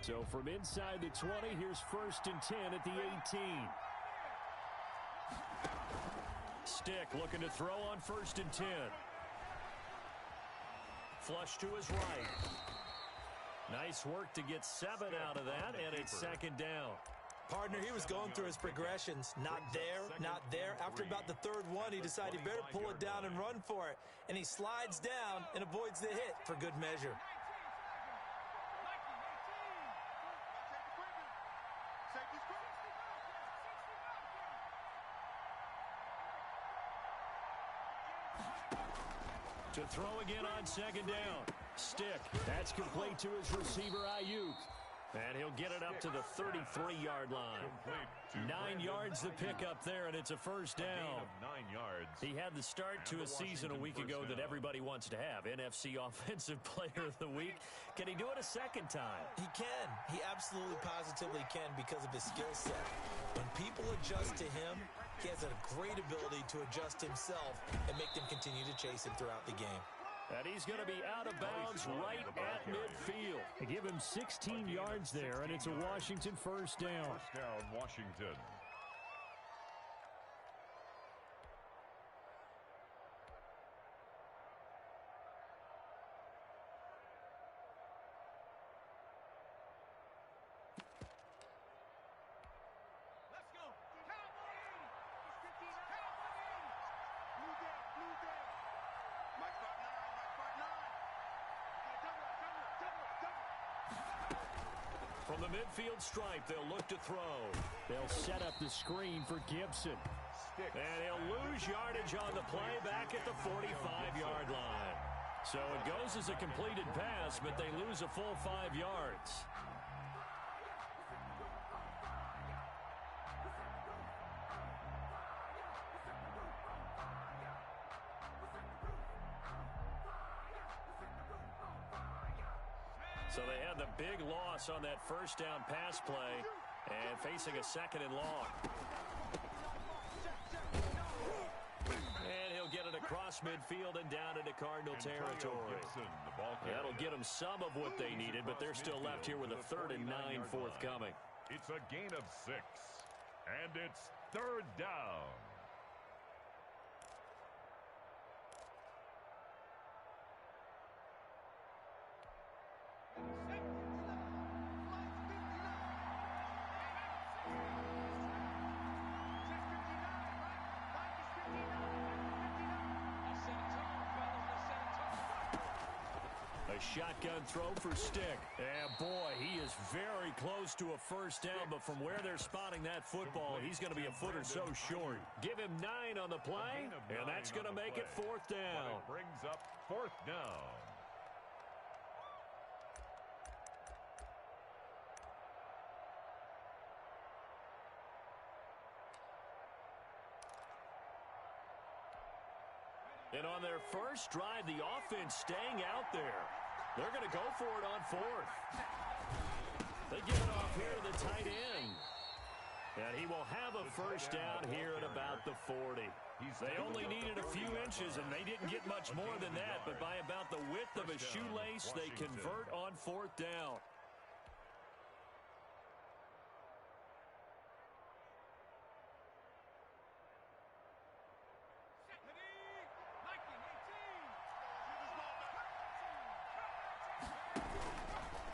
So from inside the 20, here's 1st and 10 at the 18. Stick looking to throw on 1st and 10. Flush to his right. Nice work to get 7 out of that, and it's 2nd down. Partner, he was going through his progressions. Not there, not there. After about the 3rd one, he decided he better pull it down and run for it. And he slides down and avoids the hit for good measure. To throw again on 2nd down. Stick. That's complete to his receiver, Ayuk. And he'll get it up to the 33-yard line. 9 yards the pick up there, and it's a 1st down. 9 yards. He had the start to a season a week ago that everybody wants to have. NFC Offensive Player of the Week. Can he do it a 2nd time? He can. He absolutely positively can because of his skill set. When people adjust to him, he has a great ability to adjust himself and make them continue to chase him throughout the game. And he's going to be out of bounds right at midfield. They give him 16 yards there, and it's a Washington 1st down. 1st down, Washington. From the midfield stripe, they'll look to throw. They'll set up the screen for Gibson. And he'll lose yardage on the play back at the 45-yard line. So it goes as a completed pass, but they lose a full 5 yards. So they had the big loss on that 1st down pass play and facing a 2nd and long. And he'll get it across midfield and down into Cardinal territory. That'll get them some of what they needed, but they're still left here with a 3rd and 9 forthcoming. It's a gain of 6, and it's 3rd down. A shotgun throw for Stick. And boy, he is very close to a 1st down, but from where they're spotting that football, he's going to be a foot or so short. Give him 9 on the play, and that's going to make it 4th down. It brings up 4th down. And on their first drive, the offense staying out there. They're going to go for it on 4th. They give it off here to the tight end. And he will have a 1st down here at about the 40. They only needed a few inches, and they didn't get much more than that. But by about the width of a shoelace, they convert on 4th down.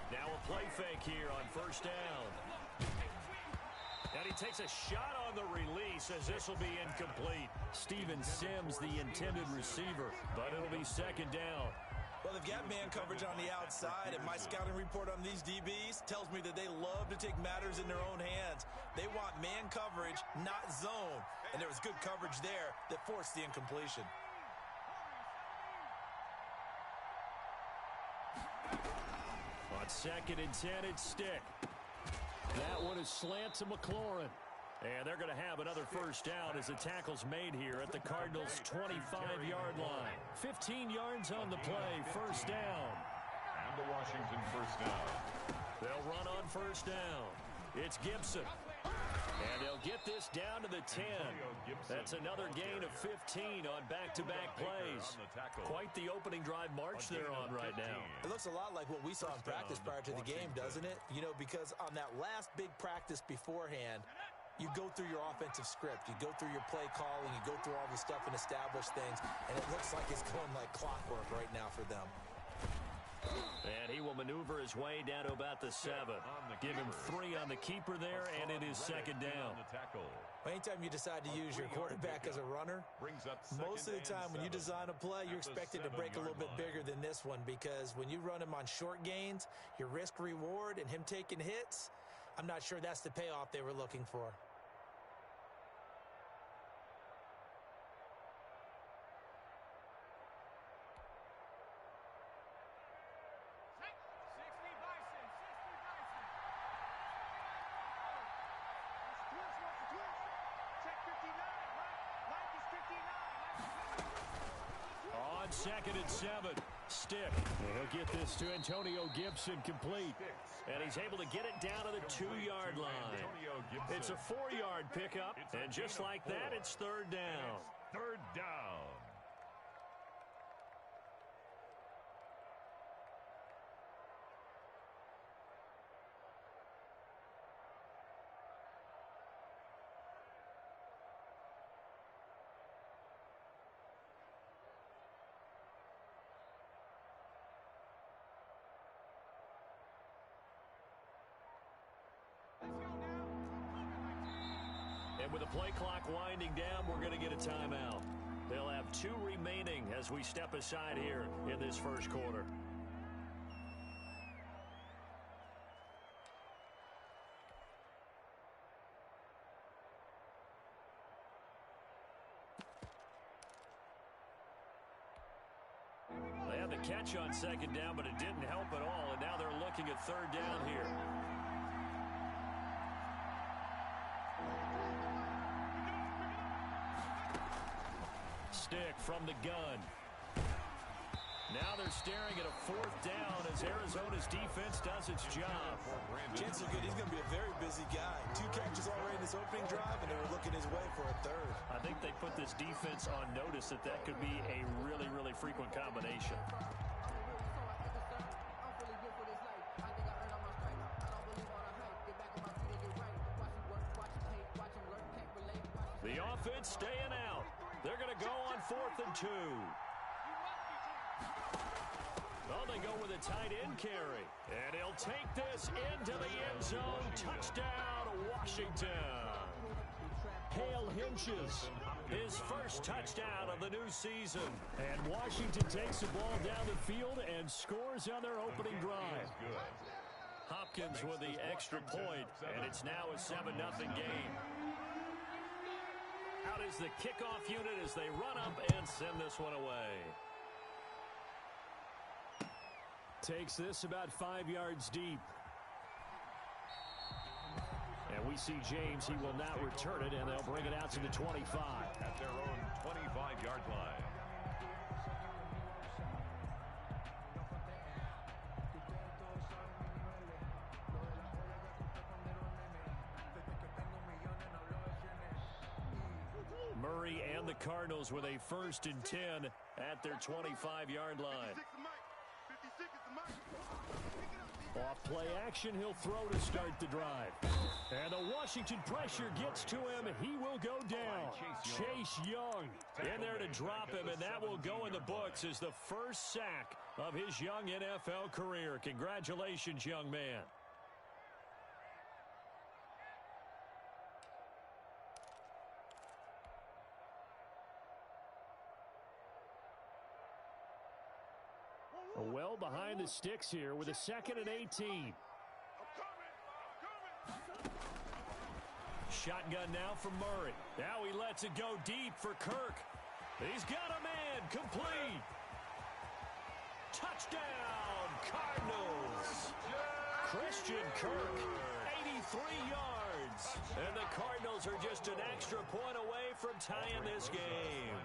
Now a play fake here on 1st down. And he takes a shot on the release as this will be incomplete. Steven Sims, the intended receiver, but it'll be 2nd down. Well, they've got man coverage on the outside, and my scouting report on these DBs tells me that they love to take matters in their own hands. They want man coverage, not zone. And there was good coverage there that forced the incompletion. On 2nd and 10, it's Stick. That one is slant to McLaurin. And they're going to have another 1st down as the tackle's made here at the Cardinals' 25-yard line. 15 yards on the play, 1st down. And the Washington 1st down. They'll run on 1st down. It's Gibson. And they'll get this down to the 10. That's another gain of 15 on back-to-back plays. Quite the opening drive march they're on right now. It looks a lot like what we saw in practice prior to the game, doesn't it? You know, because on that last big practice beforehand, you go through your offensive script. You go through your play calling. You go through all the stuff and establish things. And it looks like it's going like clockwork right now for them. And he will maneuver his way down to about the 7. Give him 3 on the keeper there, and it is second down. Anytime you decide to use your quarterback as a runner, most of the time when you design a play, you're expected to break a little bit bigger than this one, because when you run him on short gains, your risk-reward and him taking hits, I'm not sure that's the payoff they were looking for. Second and 7. Stick. He'll get this to Antonio Gibson complete. And he's able to get it down to the 2-yard line. It's a 4-yard pickup. And just like that, it's third down. Third down. And with the play clock winding down, we're going to get a timeout. They'll have 2 remaining as we step aside here in this first quarter. They had the catch on second down, but it didn't help at all, and now they're looking at third down here. Stick from the gun. Now they're staring at a 4th down as Arizona's defense does its job. Chances are good he's going to be a very busy guy. 2 catches already in this opening drive, and they were looking his way for a 3rd. I think they put this defense on notice that that could be a really, really frequent combination. The offense staying out. They're going to go on 4th and 2. Well, they go with a tight end carry. And he'll take this into the end zone. Touchdown, Washington. Hale Hinches, his first touchdown of the new season. And Washington takes the ball down the field and scores on their opening drive. Hopkins with the extra point, and it's now a 7-0 game. Out is the kickoff unit as they run up and send this one away. Takes this about 5 yards deep. And we see James. He will not return it, and they'll bring it out to the 25. At their own 25-yard line. Murray and the Cardinals with a 1st and 10 at their 25-yard line. Off play action, he'll throw to start the drive. And the Washington pressure gets to him. He will go down. Chase Young in there to drop him, and that will go in the books as the first sack of his young NFL career. Congratulations, young man. Well behind the sticks here with a 2nd and 18. Shotgun now from Murray. Now he lets it go deep for Kirk. He's got a man complete. Touchdown, Cardinals. Christian Kirk, 83 yards. And the Cardinals are just an extra point away from tying this game.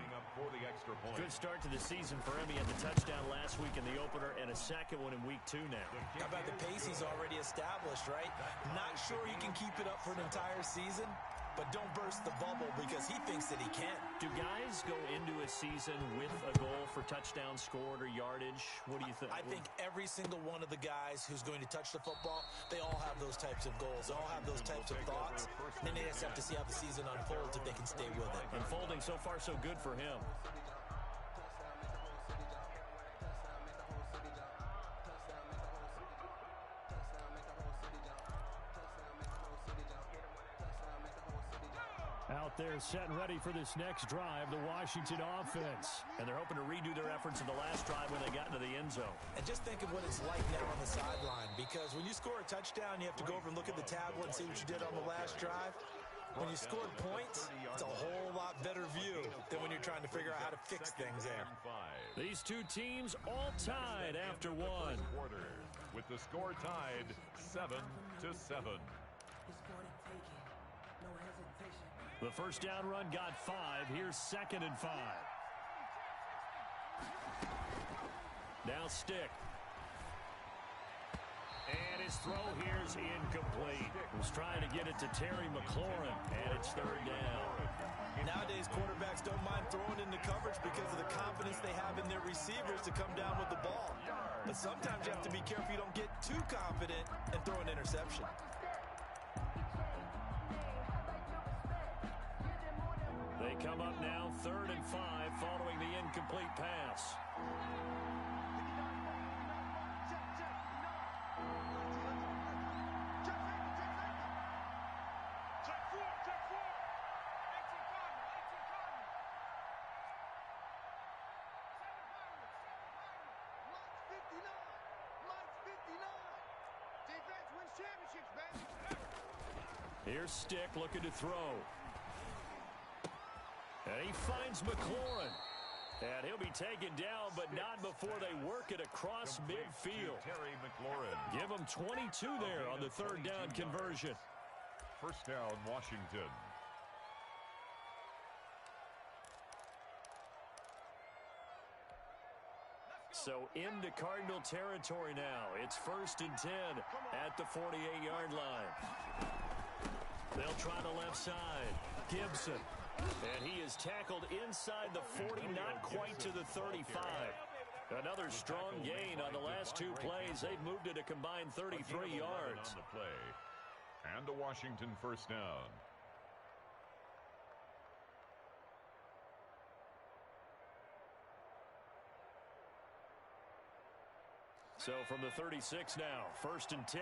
Good start to the season for him. He had the touchdown last week in the opener and a second one in week 2 now. How about the pace he's already established, right? Not sure he can keep it up for an entire season, but don't burst the bubble because he thinks that he can. Do guys go into a season with a goal for touchdown scored or yardage? What do you think? I think every single one of the guys who's going to touch the football, they all have those types of goals. They all have those types of thoughts. Then they just have to see how the season unfolds if they can stay with it. Unfolding so far so good for him. Out there set and ready for this next drive, the Washington offense. And they're hoping to redo their efforts in the last drive when they got into the end zone. And just think of what it's like now on the sideline, because when you score a touchdown, you have to go over and look at the tablet and see what you did on the last drive. When you scored points, it's a whole lot better view than when you're trying to figure out how to fix things there. These two teams all tied after one. With the score tied 7-7. The first down run got 5. Here's 2nd and 5. Now Stick. And his throw here's incomplete. Was trying to get it to Terry McLaurin, and it's 3rd down. Nowadays, quarterbacks don't mind throwing into coverage because of the confidence they have in their receivers to come down with the ball. But sometimes you have to be careful you don't get too confident and throw an interception. They come up now 3rd and 5 following the incomplete pass. Here's Stick looking to throw. And he finds McLaurin. And he'll be taken down, but not before they work it across midfield. Terry McLaurin. Give him 22 there on the 3rd down conversion. First down, Washington. So into Cardinal territory now. It's 1st and 10 at the 48-yard line. They'll try the left side. Gibson. And he is tackled inside the 40, not quite to the 35. Another strong gain on the last 2 plays. They've moved it a combined 33 yards. On the play. And a Washington first down. So from the 36 now, 1st and 10.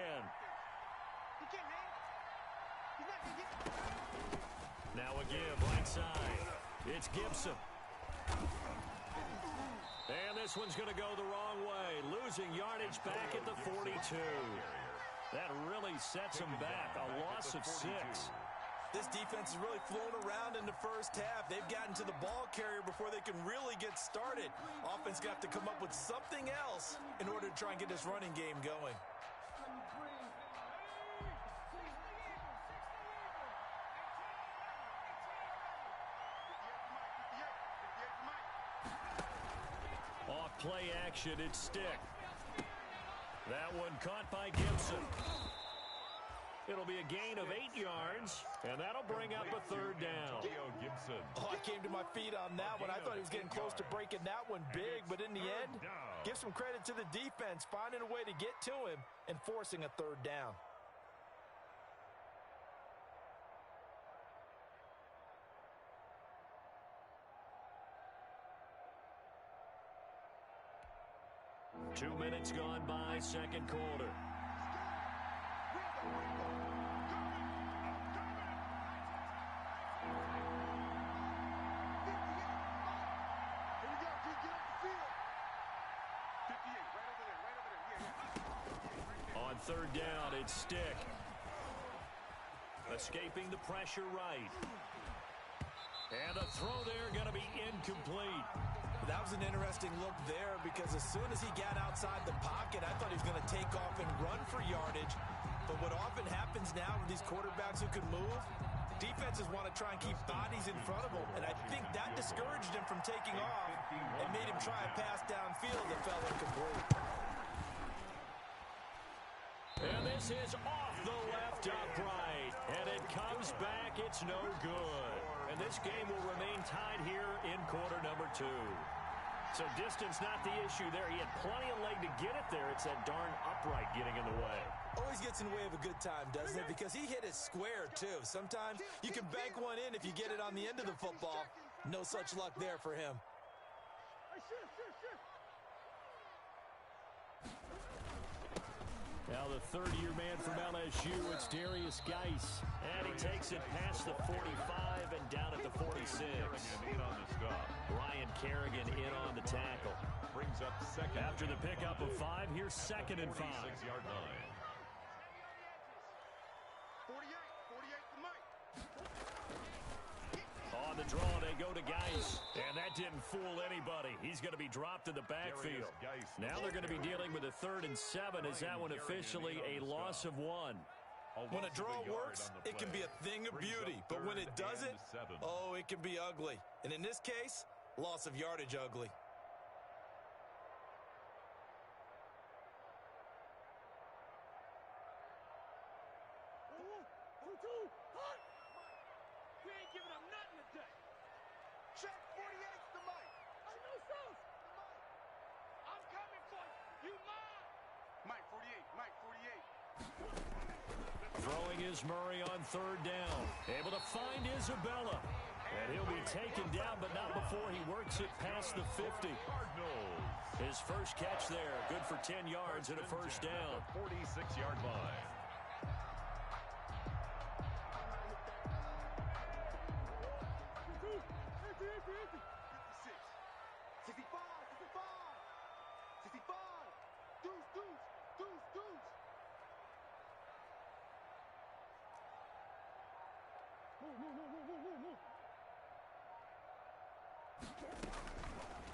Now a give, right side. It's Gibson. And this one's going to go the wrong way. Losing yardage back at the 42. That really sets him back. A loss of 6. This defense has really flown around in the first half. They've gotten to the ball carrier before they can really get started. Offense got to come up with something else in order to try and get this running game going. Off play action, it's Stick. That one caught by Gibson. It'll be a gain of 8 yards, and that'll bring up a 3rd down. Gibson. Oh, I came to my feet on that one. I thought he was getting close to breaking that one big, but in the end, give some credit to the defense, finding a way to get to him and forcing a 3rd down. Two minutes gone by, 2nd quarter. On 3rd down, it's Stick. Escaping the pressure right. And a throw there going to be incomplete. That was an interesting look there because as soon as he got outside the pocket, I thought he was going to take off and run for yardage. But what often happens now with these quarterbacks who can move, defenses want to try and keep bodies in front of them, and I think that discouraged him from taking off and made him try a pass downfield that fell incomplete. And this is off the left upright, and it comes back. It's no good. And this game will remain tied here in quarter number 2. So distance not the issue there. He had plenty of leg to get it there. It's that darn upright getting in the way. Always gets in the way of a good time, doesn't it? Because he hit it square, too. Sometimes you can bank one in if you get it on the end of the football. No such luck there for him. Now the third-year man from LSU, it's Darius Geis. And he takes it past the 45 and down at the 46. In on the stop. Ryan Kerrigan in on the tackle. Brings up second. After the pickup of 5, here's 2nd and 5. 46-yard line. 48 to Mike. On the draw, they go to Geis. And that didn't fool anybody. He's going to be dropped in the backfield. Now they're going to be dealing with a 3rd and 7. Is that one officially a loss of 1? When a draw works, it can be a thing of beauty. But when it doesn't, oh, it can be ugly. And in this case, loss of yardage ugly. We ain't giving up nothing today. Check 48 to Mike. I know sauce. I'm coming for you. You mine. Mike 48. Mike 48. Throwing is Murray on 3rd down. Able to find Isabella. And he'll be taken down, but not before he works it past the 50. Cardinals. His first catch there. Good for 10 yards and a first down. 46-yard line.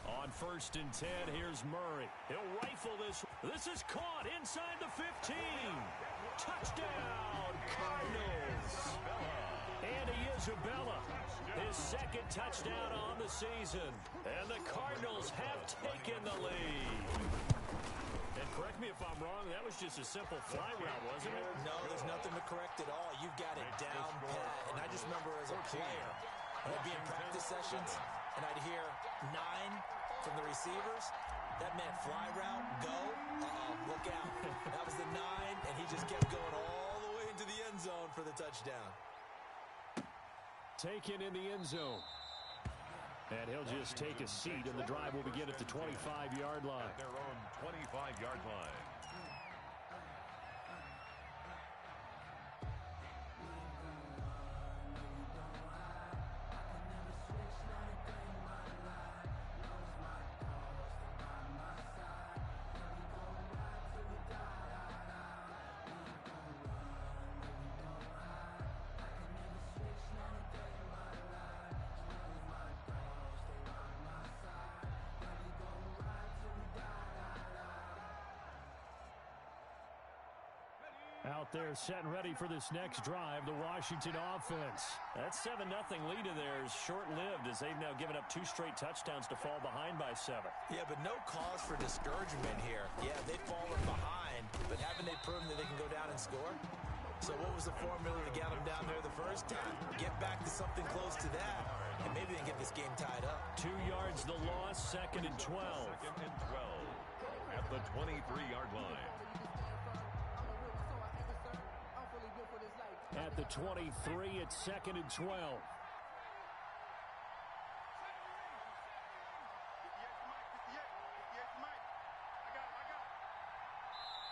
On 1st and 10, here's Murray. He'll rifle this. This is caught inside the 15. Touchdown, Cardinals. Andy Isabella, his 2nd touchdown on the season. And the Cardinals have taken the lead. And correct me if I'm wrong, that was just a simple fly route, wasn't it? No, there's nothing to correct at all. You've got it down pat. And I just remember as a player, I'd be in practice sessions, and I'd hear 9 from the receivers. That meant fly route, go. Look out. That was the 9, and he just kept going all the way into the end zone for the touchdown. Taken in the end zone. And he'll just take a seat, and the drive will begin at the 25-yard line. At their own 25-yard line. Out there set and ready for this next drive, the Washington offense. That 7-0 lead of theirs short-lived as they've now given up 2 straight touchdowns to fall behind by 7. Yeah, but no cause for discouragement here. Yeah, they've fallen behind, but haven't they proven that they can go down and score? So what was the formula to get them down there the first time? Get back to something close to that, and maybe they can get this game tied up. 2 yards the loss, 2nd and 12. 2nd and 12 at the 23-yard line. At the 23, it's 2nd and 12.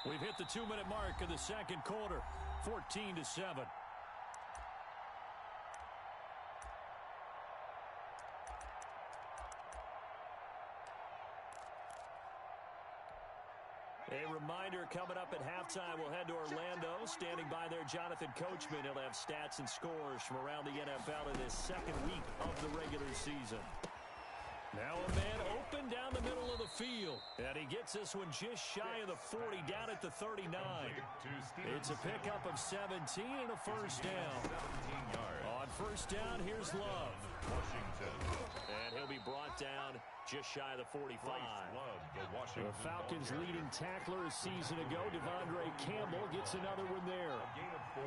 We've hit the 2-minute mark of the 2nd quarter, 14-7. A reminder coming up at halftime, we'll head to Orlando. Standing by there, Jonathan Coachman. He'll have stats and scores from around the NFL in this 2nd week of the regular season. Now a man open down the middle of the field. And he gets gets this one just shy of the 40, down at the 39. It's a pickup of 17 and a first down. On first down, here's Love. And he'll be brought down just shy of the 45. The Falcons' leading tackler a season ago, Devondre Campbell, gets another one there. Gain of 4.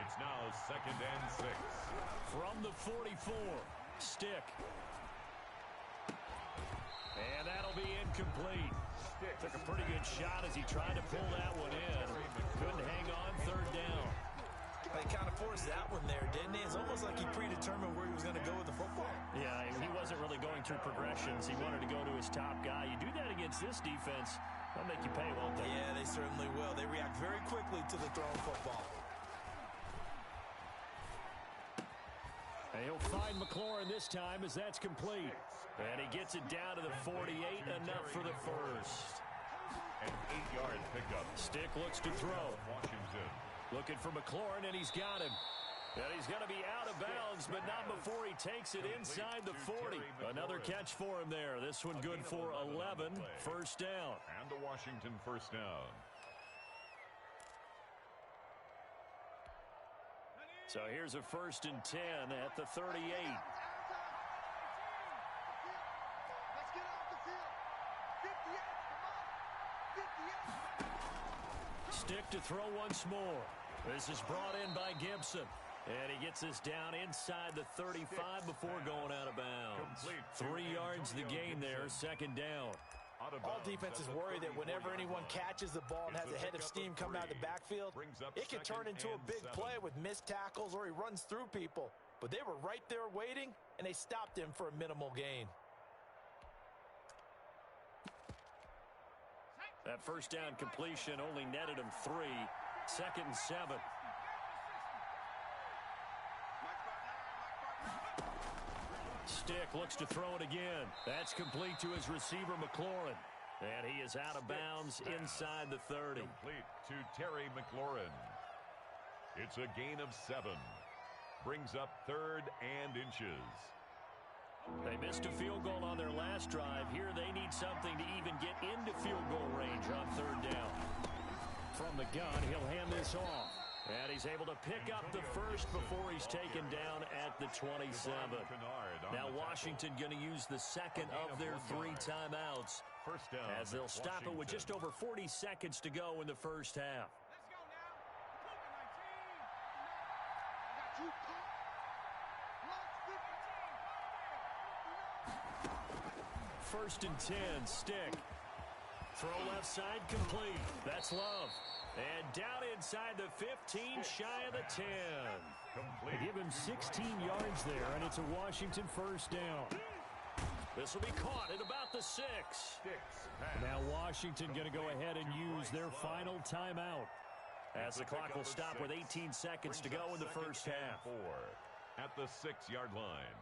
It's now 2nd and 6. From the 44, Stick. And that'll be incomplete. Took a pretty good shot as he tried to pull that one in. Couldn't hang on, third down. He kind of forced that one there, didn't he? It's almost like he predetermined where he was going to go with the football. Yeah, he wasn't really going through progressions. He wanted to go to his top guy. You do that against this defense, they'll make you pay, won't they? Yeah, they certainly will. They react very quickly to the thrown football. And he'll find McLaurin this time as that's complete. And he gets it down to the 48, enough for the first. An 8-yard pickup. Stick looks to throw. Washington. Looking for McLaurin, and he's got him. And he's going to be out of bounds, but not before he takes it inside the 40. Another catch for him there. This one good for 11. First down. And the Washington first down. So here's a 1st and 10 at the 38. Stick to throw once more. This is brought in by Gibson. And he gets this down inside the 35 before going out of bounds. 3 yards the gain there, 2nd down. All defenses worry that whenever anyone catches the ball and has a head of steam coming out of the backfield, it can turn into a big play with missed tackles or he runs through people. But they were right there waiting, and they stopped him for a minimal gain. That first down completion only netted him 3. 2nd and 7. Stick looks to throw it again. That's complete to his receiver, McLaurin. And he is out of bounds inside the 30. Complete to Terry McLaurin. It's a gain of 7. Brings up 3rd and inches. They missed a field goal on their last drive. Here they need something to even get into field goal range on 3rd down. From the gun, he'll hand this off. And he's able to pick up the first before he's taken down at the 27. Now Washington going to use the second of their 3 timeouts First down as they'll stop it with just over 40 seconds to go in the first half. First and 10, Stick. Throw left side complete. That's Love. And down inside the 15, shy of the 10. They give him 16 yards there, and it's a Washington first down. This will be caught at about the 6. Now Washington going to go ahead and use their final timeout as the clock will stop with 18 seconds to go in the first half. 4 at the 6-yard line.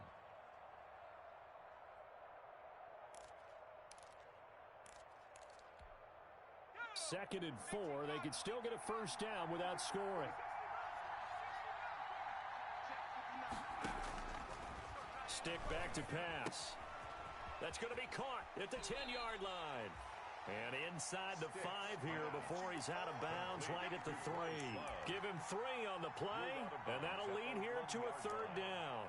Second and 4. They could still get a first down without scoring. Stick back to pass. That's going to be caught at the 10-yard line. And inside the 5 here before he's out of bounds right at the 3. Give him 3 on the play, and that'll lead here to a 3rd down.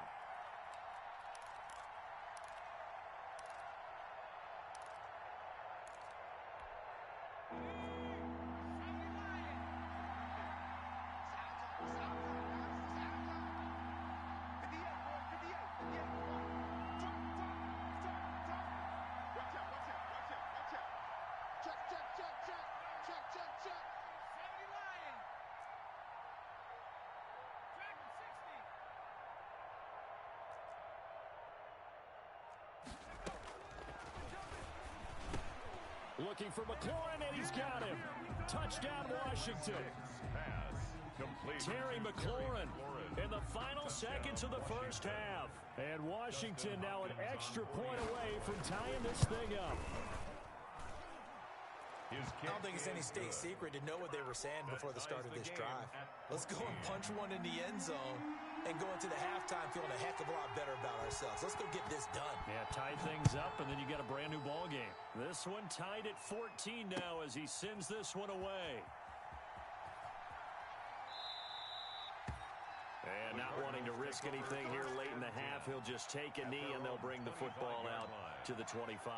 Looking for McLaurin, and he's got him. Touchdown, Washington. Terry McLaurin in the final seconds of the first half. And Washington now an extra point away from tying this thing up. I don't think it's any state secret to know what they were saying before the start of this drive. Let's go and punch one in the end zone and go into the halftime feeling a heck of a lot better about ourselves. Let's go get this done. Yeah, tie things up, and then you got a brand new ball game. This one tied at 14 now as he sends this one away. And not wanting to risk anything here late in the half, he'll just take a knee, and they'll bring the football out to the 25.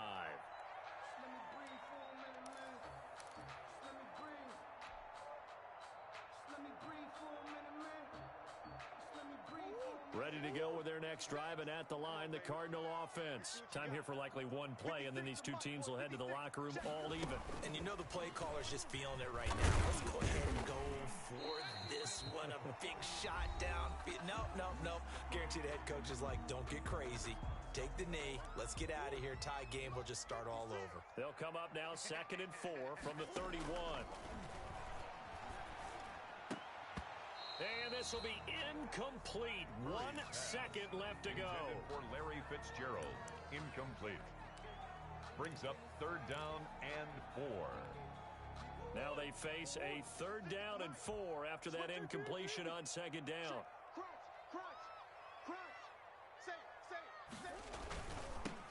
Ready to go with their next drive, and at the line, the Cardinal offense. Time here for likely one play, and then these two teams will head to the locker room all even. And you know the play caller's just feeling it right now. Let's go ahead and go for this one. A big shot down. Nope. Guarantee the head coach is like, don't get crazy. Take the knee. Let's get out of here. Tie game. We'll just start all over. They'll come up now 2nd and 4 from the 31. And this will be incomplete. 1 second left to go. For Larry Fitzgerald, incomplete. Brings up 3rd down and 4. Now they face a 3rd down and 4 after that incompletion on 2nd down.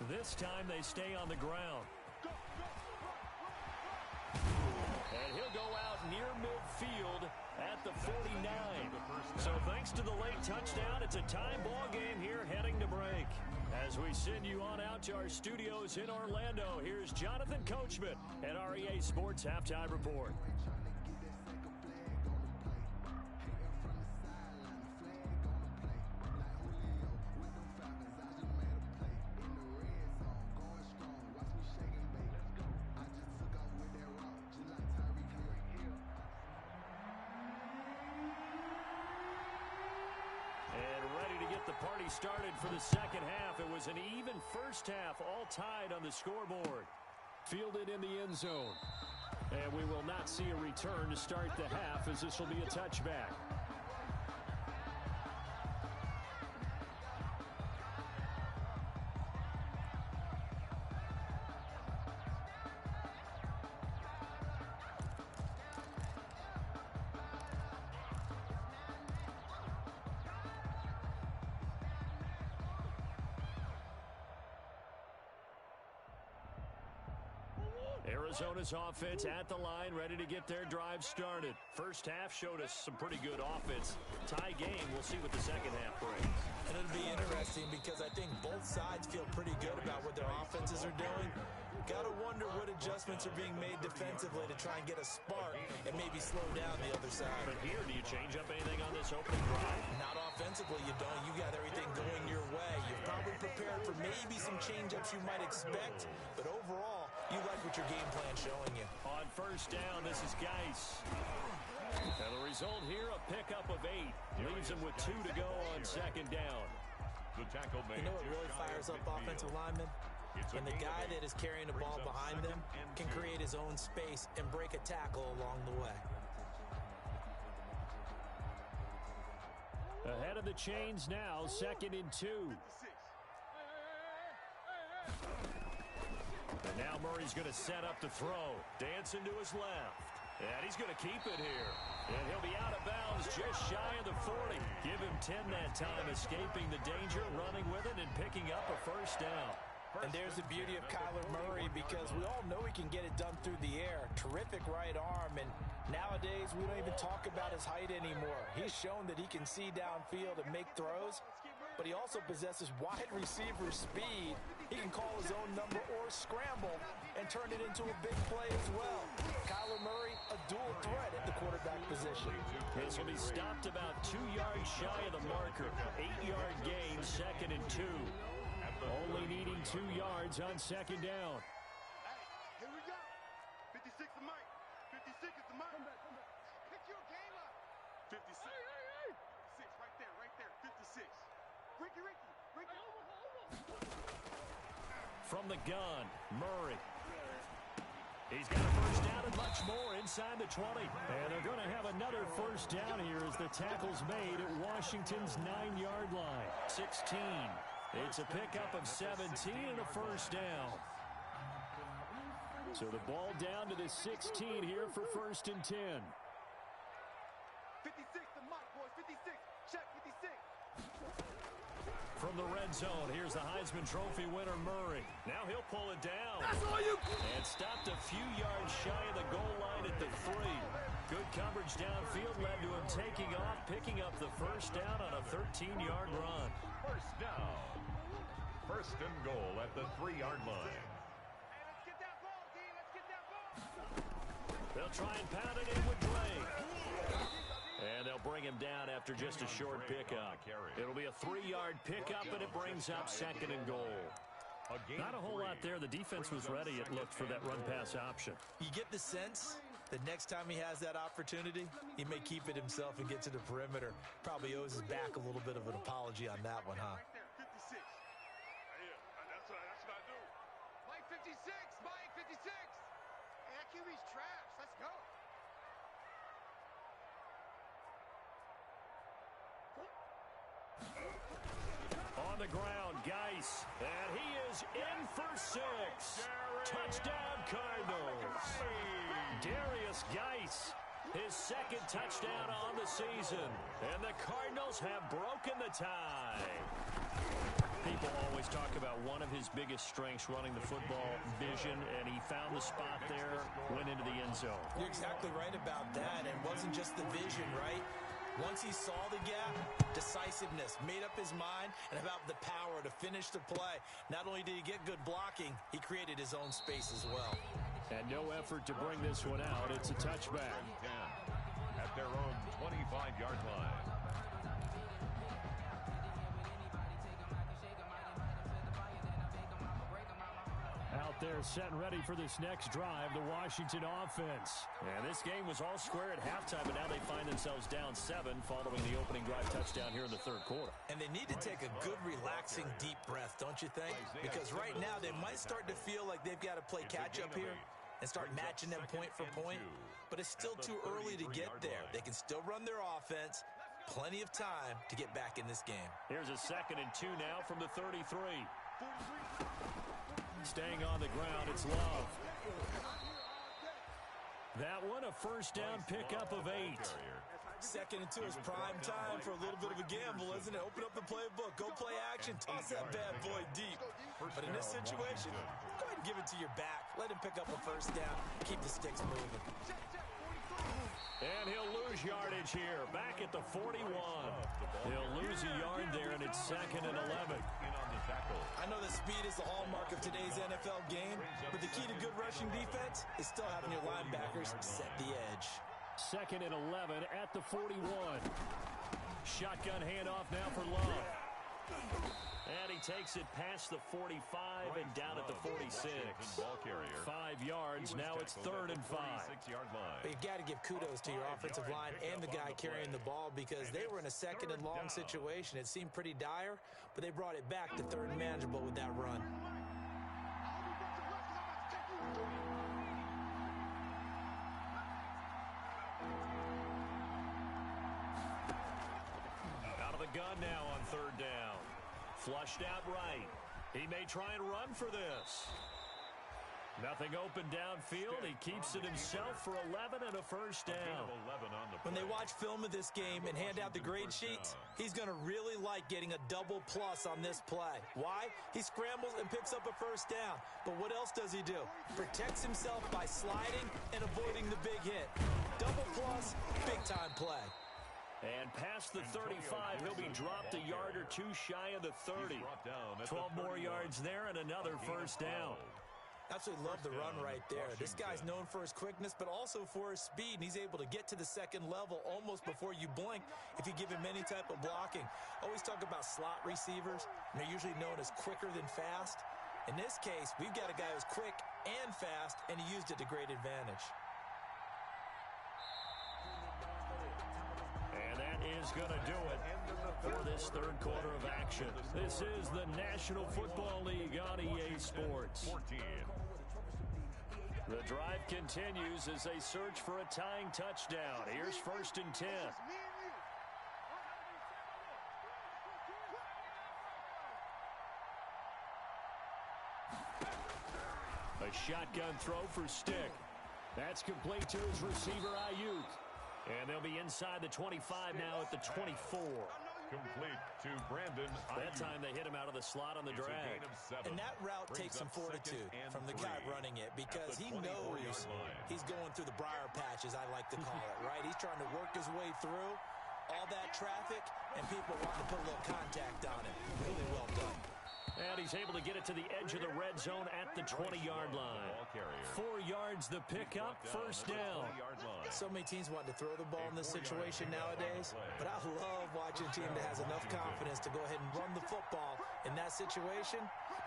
This time they stay on the ground. And he'll go out near midfield at the 49. So thanks to the late touchdown, it's a tie ball game here heading to break. As we send you on out to our studios in Orlando, here's Jonathan Coachman at our EA Sports Halftime Report. Party started for the second half. It was an even first half, all tied on the scoreboard. Fielded in the end zone. And we will not see a return to start the half, as this will be a touchback. Arizona's offense at the line, ready to get their drive started. First half showed us some pretty good offense. Tie game, we'll see what the second half brings. And it'll be interesting because I think both sides feel pretty good about what their offenses are doing. Gotta wonder what adjustments are being made defensively to try and get a spark and maybe slow down the other side. But here, do you change up anything on this opening drive? Not offensively, you don't. You got everything going your way. You're probably prepared for maybe some change-ups you might expect, but overall, you like what your game plan's showing you. On first down, this is Geis. And the result here, a pickup of 8. Leaves him with 2 to go on second down. The tackle made. You know what really fires up offensive linemen? When the guy that is carrying the ball behind them can create his own space and break a tackle along the way. Ahead of the chains now, 2nd and 2. And now Murray's going to set up the throw. Dancing to his left. And he's going to keep it here. And he'll be out of bounds just shy of the 40. Give him 10 that time, escaping the danger, running with it, and picking up a first down. And there's the beauty of Kyler Murray, because we all know he can get it done through the air. Terrific right arm, and nowadays we don't even talk about his height anymore. He's shown that he can see downfield and make throws, but he also possesses wide receiver speed. He can call his own number or scramble and turn it into a big play as well. Kyler Murray, a dual threat at the quarterback position. This will be stopped about 2 yards shy of the marker. 8-yard gain, 2nd and 2. Only needing 2 yards on second down. Hey, here we go. 56 is Mike. 56 is the Mike. Come back. Pick your game up. 56. Hey. 56, right there. 56. Ricky. From the gun, Murray. He's got a first down and much more inside the 20. And they're going to have another first down here as the tackle's made at Washington's 9-yard line. 16. It's a pickup of 17 and a first down. So the ball down to the 16 here for 1st and 10. 56 to Mike, boys. 56. Check 56. From the red zone, here's the Heisman Trophy winner, Murray. Now he'll pull it down. And stopped a few yards shy of the goal line at the 3. Good coverage downfield led to him taking off, picking up the first down on a 13-yard run. First down. First and goal at the 3-yard line. Let's get that ball, D. Let's get that ball. They'll try and pound it in with Drake. And they'll bring him down after just a short pickup. It'll be a 3-yard pickup, and it brings up second and goal. Not a whole lot there. The defense was ready, it looked, for that run-pass option. You get the sense that next time he has that opportunity, he may keep it himself and get to the perimeter. Probably owes his back a little bit of an apology on that one, huh? Right there, 56. That's what I do. Mike 56, Mike 56. Hey, that QB's trash. Let's go. On the ground, Geis. And he is in for 6. Touchdown, Cardinals. Darius Geis, his second touchdown on the season. And the Cardinals have broken the tie. People always talk about one of his biggest strengths running the football, vision, and he found the spot there, went into the end zone. You're exactly right about that. And it wasn't just the vision, right? Once he saw the gap, decisiveness, made up his mind, and about the power to finish the play. Not only did he get good blocking, he created his own space as well. And no effort to bring this one out. It's a touchback. 10 at their own 25-yard line. Out there set and ready for this next drive, the Washington offense. And this game was all square at halftime, but now they find themselves down 7 following the opening drive touchdown here in the third quarter. And they need to take a good, relaxing, deep breath, don't you think? Because right now they might start to feel like they've got to play catch-up here and start matching them point for point. But it's still too early to get there. They can still run their offense. Plenty of time to get back in this game. Here's a 2nd and 2 now from the 33. Staying on the ground, it's Love. That one, a first down pickup of 8. 2nd and 2 is prime time for a little bit of a gamble, isn't it? Open up the playbook, go play action, toss that bad boy deep. But in this situation, go ahead and give it to your back. Let him pick up a first down, keep the sticks moving. And he'll lose yardage here, back at the 41. He'll lose a yard there, and it's 2nd and 11. I know that speed is the hallmark of today's NFL game, but the key to good rushing defense is still having your linebackers set the edge. 2nd and 11 at the 41. Shotgun handoff now for Love. And he takes it past the 45 and down at the 46. 5 yards. Now it's 3rd and 5. But you've got to give kudos to your offensive line and the guy carrying the ball because they were in a 2nd and long situation. It seemed pretty dire, but they brought it back to 3rd and manageable with that run. Out of the gun now on 3rd down. Flushed out right. He may try and run for this. Nothing open downfield. He keeps it himself for 11 and a first down. When they watch film of this game and hand out the grade sheets, he's going to really like getting a double plus on this play. Why? He scrambles and picks up a first down. But what else does he do? Protects himself by sliding and avoiding the big hit. Double plus, big-time play. And past the 35, he'll be dropped a yard or 2 shy of the 30. 12 more yards there and another first down. Absolutely love the run right there. This guy's known for his quickness, but also for his speed, and he's able to get to the 2nd level almost before you blink if you give him any type of blocking. Always talk about slot receivers, and they're usually known as quicker than fast. In this case, we've got a guy who's quick and fast, and he used it to great advantage. And that is going to do it for this third quarter of action. This is the National Football League on EA Sports. The drive continues as they search for a tying touchdown. Here's 1st and 10. A shotgun throw for Stick. That's complete to his receiver, Ayuk. And they'll be inside the 25 now at the 24. complete to Brandon. That time they hit him out of the slot on the It's a drag. gain of 7. And that route Brings takes some up second fortitude and from the guy 3 running it because at the he 24-yard knows line. he's going through the briar patch, as I like to call it, right? He's trying to work his way through all that traffic and people wanting to put a little contact on him. Really well done. And he's able to get it to the edge of the red zone at the 20-yard line. 4 yards the pickup, first down. So many teams want to throw the ball in this situation nowadays, but I love watching a team that has enough confidence to go ahead and run the football. In that situation,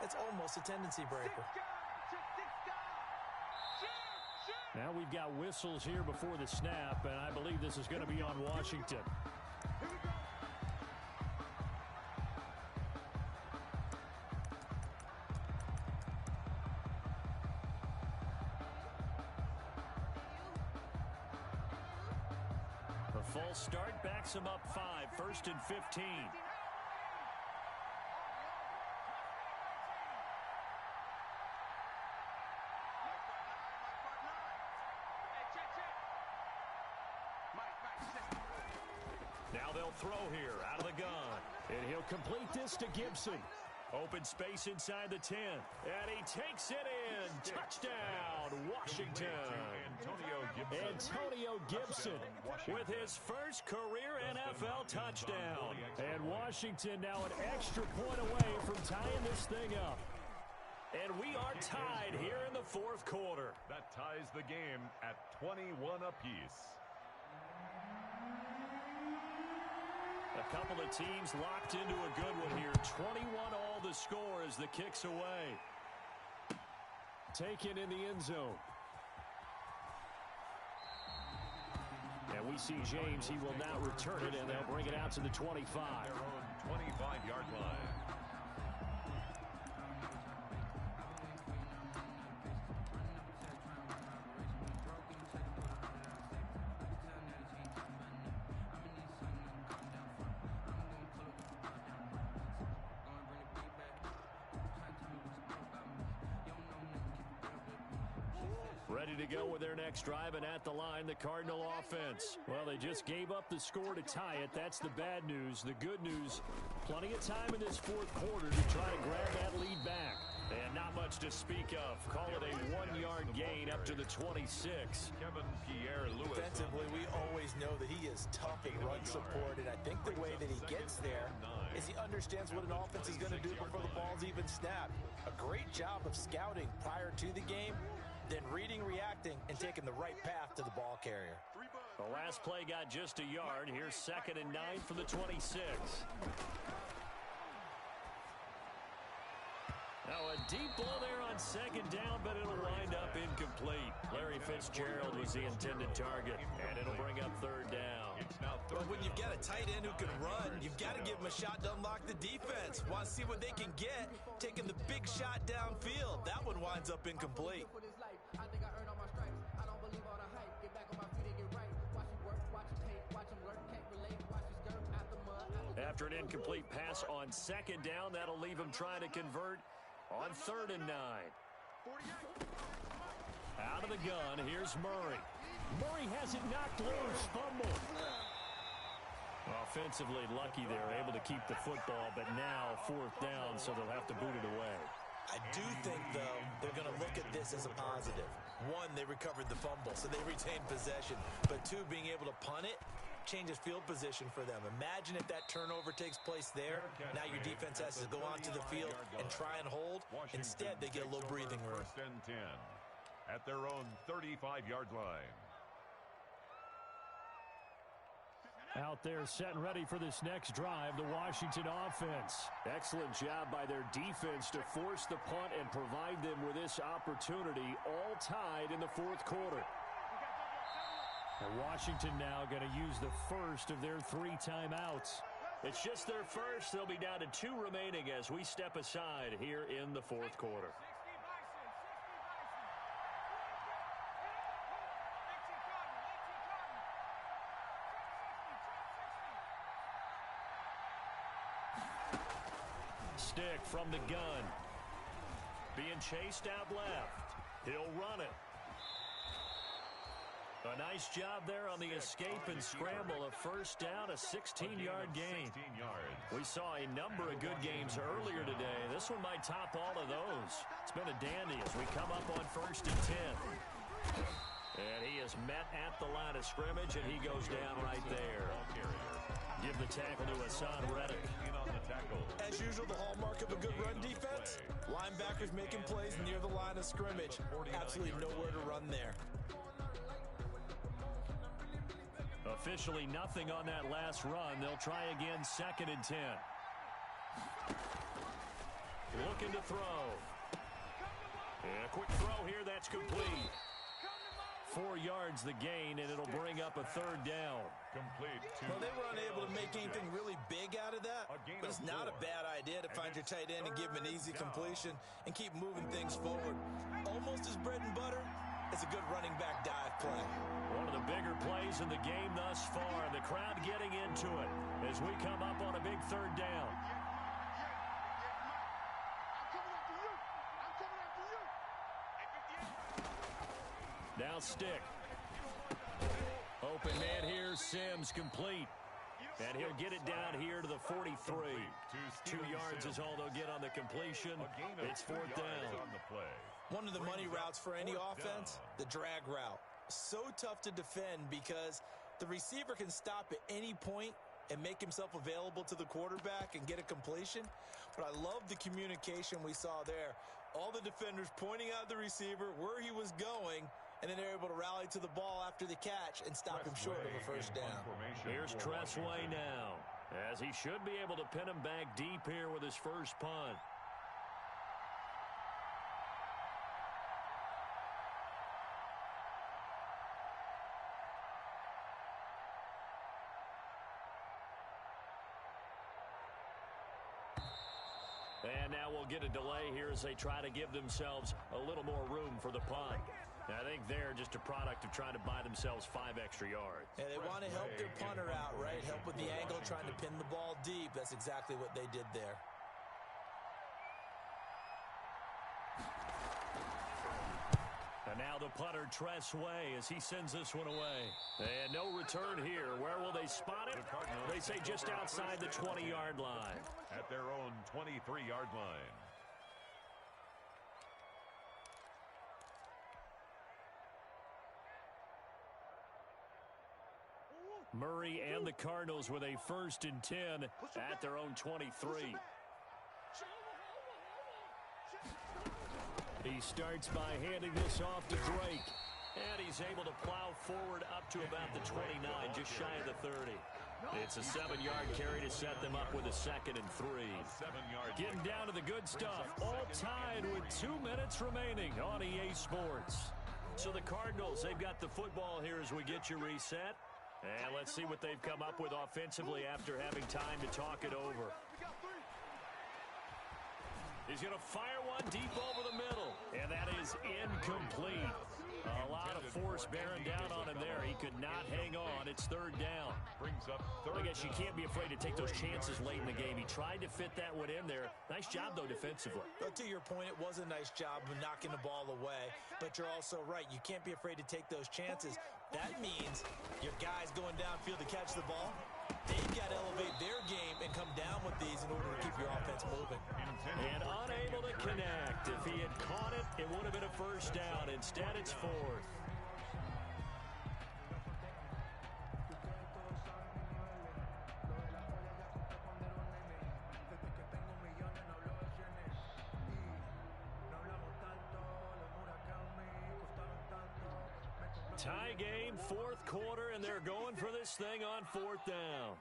it's almost a tendency breaker. Now we've got whistles here before the snap, and I believe this is going to be on Washington. A false start backs him up 5, 1st and 15. Now they'll throw here out of the gun. And he'll complete this to Gibson. Open space inside the 10. And he takes it in. Touchdown, Washington. Antonio Gibson with his first career NFL touchdown. And Washington now an extra point away from tying this thing up. And we are tied here in the 4th quarter. That ties the game at 21 apiece. A couple of teams locked into a good one here. 21 all the score as the kick's away. Taken in the end zone. And we see James. He will now return it, and they'll bring it out to the 25. Their own 25-yard line. Ready to go with their next drive, and at the line, the Cardinal offense. Well, they just gave up the score to tie it. That's the bad news. The good news, plenty of time in this 4th quarter to try to grab that lead back. And not much to speak of. Call it a 1-yard gain up to the 26. Kevin Pierre-Louis. Defensively, we always know that he is tough in run support, and I think the way that he gets there is he understands what an offense is going to do before the ball's even snapped. A great job of scouting prior to the game, then reading, reacting, and taking the right path to the ball carrier. The last play got just a yard. Here's 2nd and 9 from the 26. Now a deep ball there on 2nd down, but it'll wind up incomplete. Larry Fitzgerald was the intended target, and it'll bring up 3rd down. But when you've got a tight end who can run, you've got to give him a shot to unlock the defense. Want to see what they can get, taking the big shot downfield. That one winds up incomplete. After an incomplete pass on 2nd down, that'll leave him trying to convert on 3rd and 9. Out of the gun, here's Murray. Murray has it knocked loose, fumble. Offensively lucky they're able to keep the football, but now 4th down, so they'll have to boot it away. I do think, though, they're going to look at this as a positive. 1, they recovered the fumble, so they retained possession. But 2, being able to punt it changes field position for them. Imagine if that turnover takes place there. Now your defense has to go onto the field and try and hold. Instead, they get a little breathing room. 1st and 10 at their own 35-yard line. Out there set and ready for this next drive, the Washington offense. Excellent job by their defense to force the punt and provide them with this opportunity, all tied in the 4th quarter. And Washington now going to use the first of their 3 timeouts. It's just their first. They'll be down to 2 remaining as we step aside here in the 4th quarter. Stick from the gun. Being chased out left. He'll run it. Nice job there on the escape and scramble. A first down, a 16-yard gain. We saw a number of good games earlier today. This one might top all of those. It's been a dandy as we come up on 1st and 10. And he is met at the line of scrimmage, and he goes down right there. Give the tackle to Hassan Reddick. As usual, the hallmark of a good run defense, linebackers making plays near the line of scrimmage. Absolutely nowhere to run there. Officially nothing on that last run. They'll try again, 2nd and 10. Looking to throw. And a quick throw here, that's complete. 4 yards the gain, and it'll bring up a 3rd down. Well, they were unable to make anything really big out of that, but it's not a bad idea to find your tight end and give him an easy completion and keep moving things forward. Almost as bread and butter as a good running back dive play. One of the bigger plays in the game thus far. The crowd getting into it as we come up on a big 3rd down. Now stick. Open man here, Sims complete. And he'll get it down here to the 43. 2 yards is all they'll get on the completion. It's 4th down. One of the money routes for any offense, the drag route. So tough to defend because the receiver can stop at any point and make himself available to the quarterback and get a completion. But I love the communication we saw there. All the defenders pointing out the receiver, where he was going, and then they're able to rally to the ball after the catch and stop him short of a first down. Here's Tressway now, as he should be able to pin him back deep here with his first punt. And now we'll get a delay here as they try to give themselves a little more room for the punt. I think they're just a product of trying to buy themselves 5 extra yards. Yeah, they want to help their punter out, right? Help with the angle, trying to pin the ball deep. That's exactly what they did there. And now the punter, Tressway, as he sends this one away. And no return here. Where will they spot it? They say just outside the 20-yard line. At their own 23-yard line. Murray and the Cardinals with a 1st and 10 at their own 23. He starts by handing this off to Drake. And he's able to plow forward up to about the 29, just shy of the 30. It's a 7-yard carry to set them up with a 2nd and 3. Getting down to the good stuff. All tied with 2 minutes remaining on EA Sports. So the Cardinals, they've got the football here as we get you reset. And let's see what they've come up with offensively after having time to talk it over. He's going to fire one deep over the middle. And that is incomplete. A lot of force bearing down on him there. He could not hang on. It's 3rd down. I guess you can't be afraid to take those chances late in the game. He tried to fit that one in there. Nice job, though, defensively. But to your point, it was a nice job of knocking the ball away. But you're also right. You can't be afraid to take those chances. That means your guys going downfield to catch the ball, they've got to elevate their game and come down with these in order to keep your offense moving. And unable to connect. If he had caught it, it would have been a 1st down. Instead, it's 4th. Tie game, 4th quarter, and they're going for this thing on 4th down.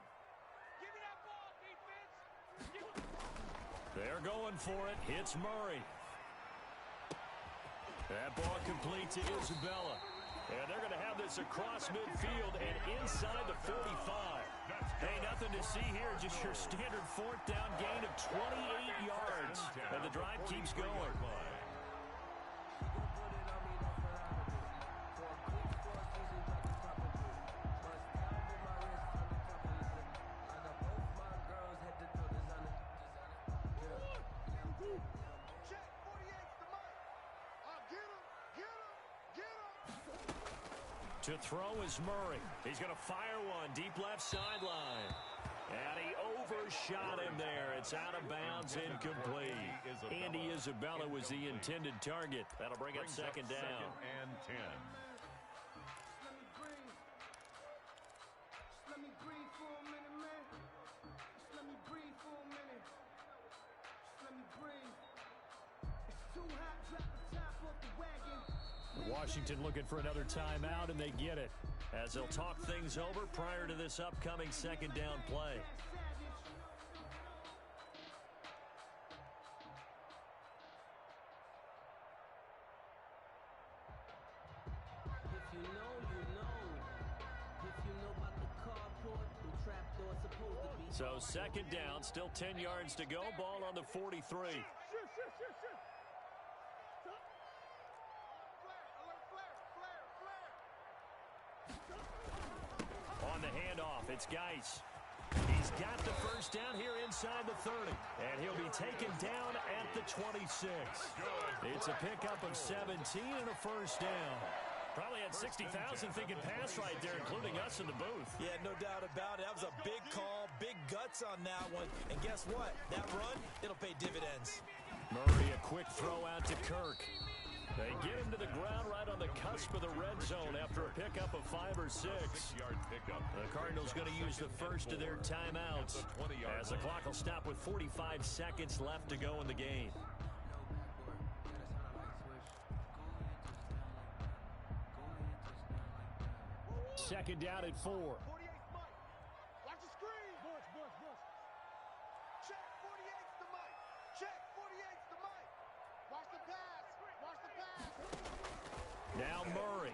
They're going for it. Hits Murray. That ball complete to Isabella. And they're going to have this across midfield and inside the 45. Hey, nothing to see here. Just your standard 4th down gain of 28 yards. And the drive keeps going. To throw is Murray. He's going to fire one deep left sideline. And he overshot him there. It's out of bounds, incomplete. Andy Isabella was the intended target. That'll bring up second down. Second and 10. Washington looking for another timeout, and they get it as they'll talk things over prior to this upcoming second down play. So second down, still 10 yards to go. Ball on the 43. On the handoff, it's Geis. He's got the first down here inside the 30. And he'll be taken down at the 26. It's a pickup of 17 and a first down. Probably had 60,000 thinking pass right there, including us in the booth. Yeah, no doubt about it. That was a big call, big guts on that one. And guess what? That run, it'll pay dividends. Murray, a quick throw out to Kirk. They get him to the ground right on the cusp of the red zone after a pickup of 5 or 6. 6-yard pickup. The Cardinals going to use the first of their timeouts as the clock will stop with 45 seconds left to go in the game. Second down at 4. Watch the screen. Check 48's the mic. Check 48's the mic. Watch the pass. Watch the pass. Now Murray.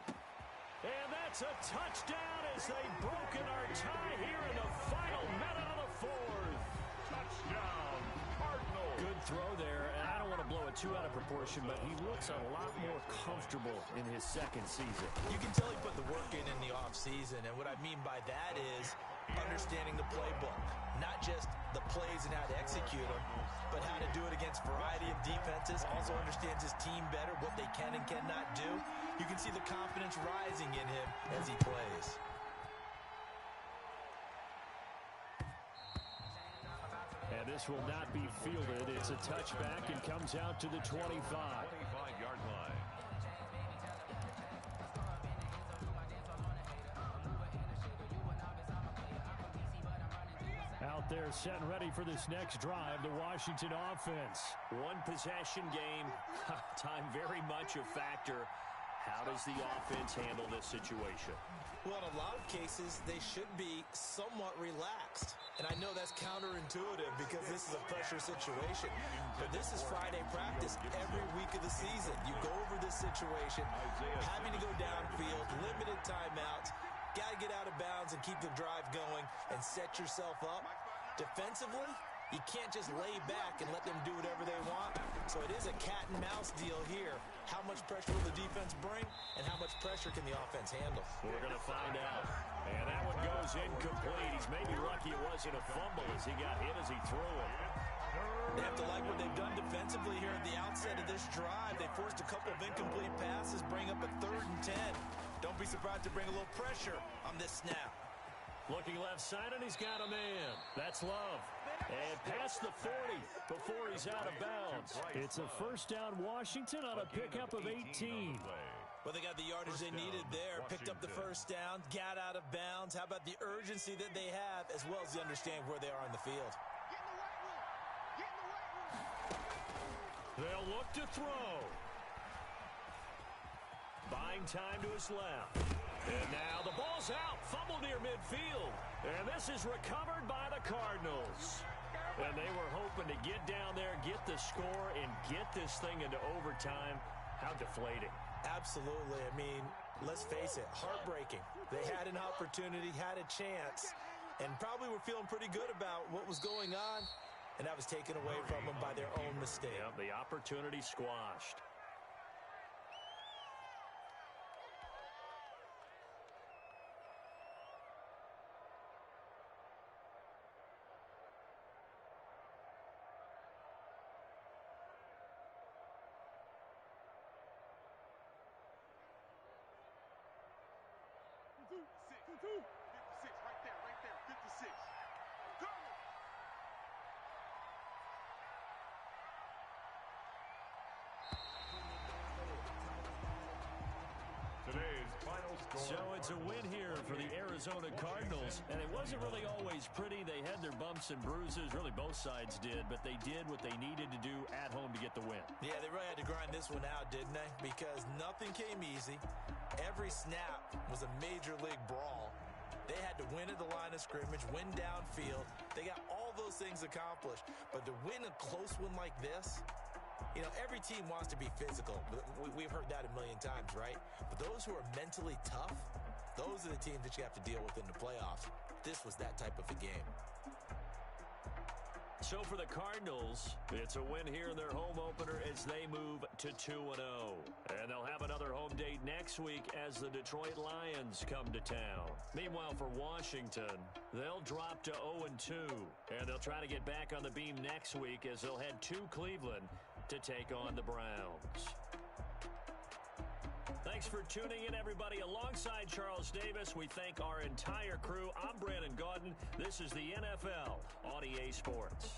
And that's a touchdown as they've broken our tie here in the final minute of the fourth. Touchdown, Cardinals. Good throw there, and I don't want to blow it too out of proportion, but he looks a lot more comfortable in his second season. You can tell he put the work in the offseason, and what I mean by that is understanding the playbook. Not just the plays and how to execute them, but how to do it against a variety of defenses. Also understands his team better, what they can and cannot do. You can see the confidence rising in him as he plays. And this will not be fielded. It's a touchback and comes out to the 25. 25-yard line. Out there set and ready for this next drive, the Washington offense. One possession game. Time very much a factor. How does the offense handle this situation? Well, in a lot of cases, they should be somewhat relaxed. And I know that's counterintuitive because this is a pressure situation. But this is Friday practice every week of the season. You go over this situation, having to go downfield, limited timeouts, got to get out of bounds and keep the drive going and set yourself up. Defensively, you can't just lay back and let them do whatever they want. So it is a cat and mouse deal here. How much pressure will the defense bring, and how much pressure can the offense handle? We're going to find out. And that one goes incomplete. He's maybe lucky it wasn't a fumble as he got hit as he threw it. They have to like what they've done defensively here at the outset of this drive. They forced a couple of incomplete passes, bring up a 3rd and 10. Don't be surprised to bring a little pressure on this snap. Looking left side, and he's got a man. That's Love. And past the 40 before he's out of bounds. It's a first down Washington on a pickup of 18. Well, they got the yardage they needed there. Picked up the first down, got out of bounds. How about the urgency that they have, as well as the understanding where they are in the field? Get in the weight room. Get in the weight room. They'll look to throw. Buying time to his left. And now the ball's out. Fumble near midfield. And this is recovered by the Cardinals. And they were hoping to get down there, get the score, and get this thing into overtime. How deflating. Absolutely. I mean, let's face it, heartbreaking. They had an opportunity, had a chance, and probably were feeling pretty good about what was going on, and that was taken away from them by their own mistake. Yep, the opportunity squashed. 56 right there, 56. Go! Today's final score. So it's a win here for the Arizona Cardinals, and it wasn't really always pretty. They had their bumps and bruises. Really, both sides did, but they did what they needed to do at home to get the win. Yeah, they really had to grind this one out, didn't they? Because nothing came easy. Every snap was a major league brawl. They had to win at the line of scrimmage, win downfield. They got all those things accomplished. But to win a close one like this, you know, every team wants to be physical. We've heard that a million times, right? But those who are mentally tough, those are the teams that you have to deal with in the playoffs. This was that type of a game. So for the Cardinals, it's a win here in their home opener as they move to 2-0. And they'll have another home date next week as the Detroit Lions come to town. Meanwhile, for Washington, they'll drop to 0-2. And they'll try to get back on the beam next week as they'll head to Cleveland to take on the Browns. Thanks for tuning in, everybody. Alongside Charles Davis, we thank our entire crew. I'm Brandon Gaudin. This is the NFL on EA Sports.